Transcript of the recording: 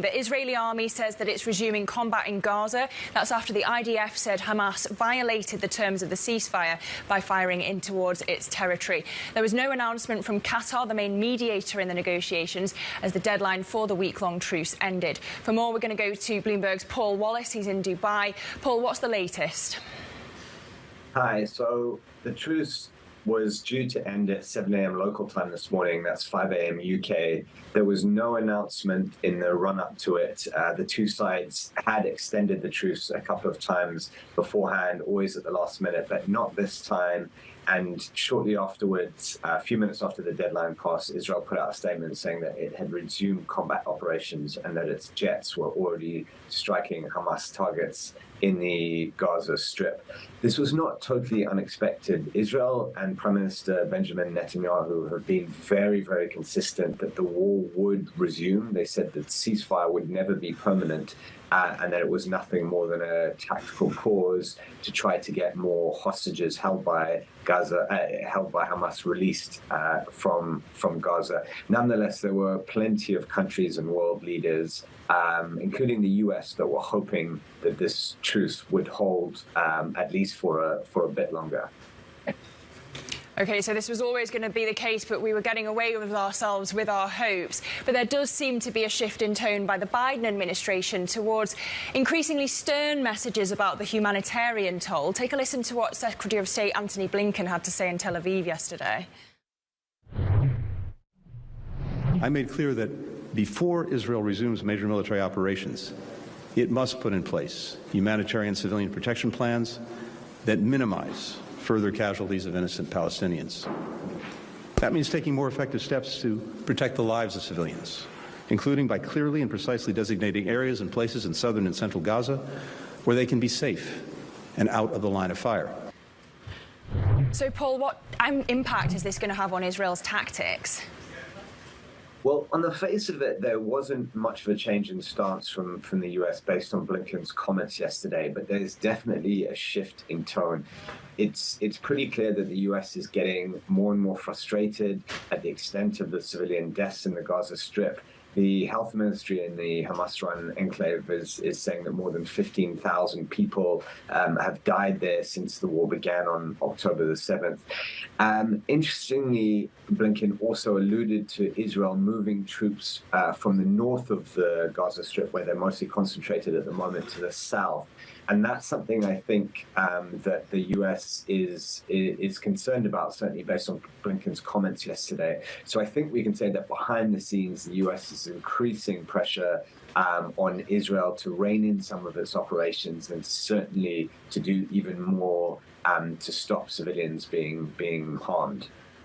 The Israeli army says that it's resuming combat in Gaza. That's after the IDF said Hamas violated the terms of the ceasefire by firing in towards its territory. There was no announcement from Qatar, the main mediator in the negotiations, as the deadline for the week-long truce ended. For more, we're going to go to Bloomberg's Paul Wallace. He's in Dubai. Paul, what's the latest? Hi. So the truce was due to end at 7 a.m. local time this morning. That's 5 a.m. UK. There was no announcement in the run-up to it. The two sides had extended the truce a couple of times beforehand, always at the last minute, but not this time. And shortly afterwards, a few minutes after the deadline passed, Israel put out a statement saying that it had resumed combat operations and that its jets were already striking Hamas targets in the Gaza Strip. This was not totally unexpected. Israel and Prime Minister Benjamin Netanyahu have been very, very consistent that the war would resume. They said that ceasefire would never be permanent, and that it was nothing more than a tactical pause to try to get more hostages held by Hamas released from Gaza. Nonetheless, there were plenty of countries and world leaders, including the US, that were hoping that this truce would hold at least for a bit longer. OK, so this was always going to be the case, but we were getting away with ourselves with our hopes. But there does seem to be a shift in tone by the Biden administration towards increasingly stern messages about the humanitarian toll. Take a listen to what Secretary of State Antony Blinken had to say in Tel Aviv yesterday. I made clear that before Israel resumes major military operations, it must put in place humanitarian civilian protection plans that minimize further casualties of innocent Palestinians. That means taking more effective steps to protect the lives of civilians, including by clearly and precisely designating areas and places in southern and central Gaza where they can be safe and out of the line of fire. So, Paul, what impact is this going to have on Israel's tactics? Well, on the face of it, there wasn't much of a change in stance from the US based on Blinken's comments yesterday, but there's definitely a shift in tone. It's pretty clear that the US is getting more and more frustrated at the extent of the civilian deaths in the Gaza Strip. The health ministry in the Hamas-run enclave is saying that more than 15,000 people have died there since the war began on October the 7th. Interestingly, Blinken also alluded to Israel moving troops from the north of the Gaza Strip, where they're mostly concentrated at the moment, to the south. And that's something I think that the US is concerned about, certainly based on Blinken's comments yesterday. So I think we can say that behind the scenes, the US is increasing pressure on Israel to rein in some of its operations and certainly to do even more to stop civilians being harmed.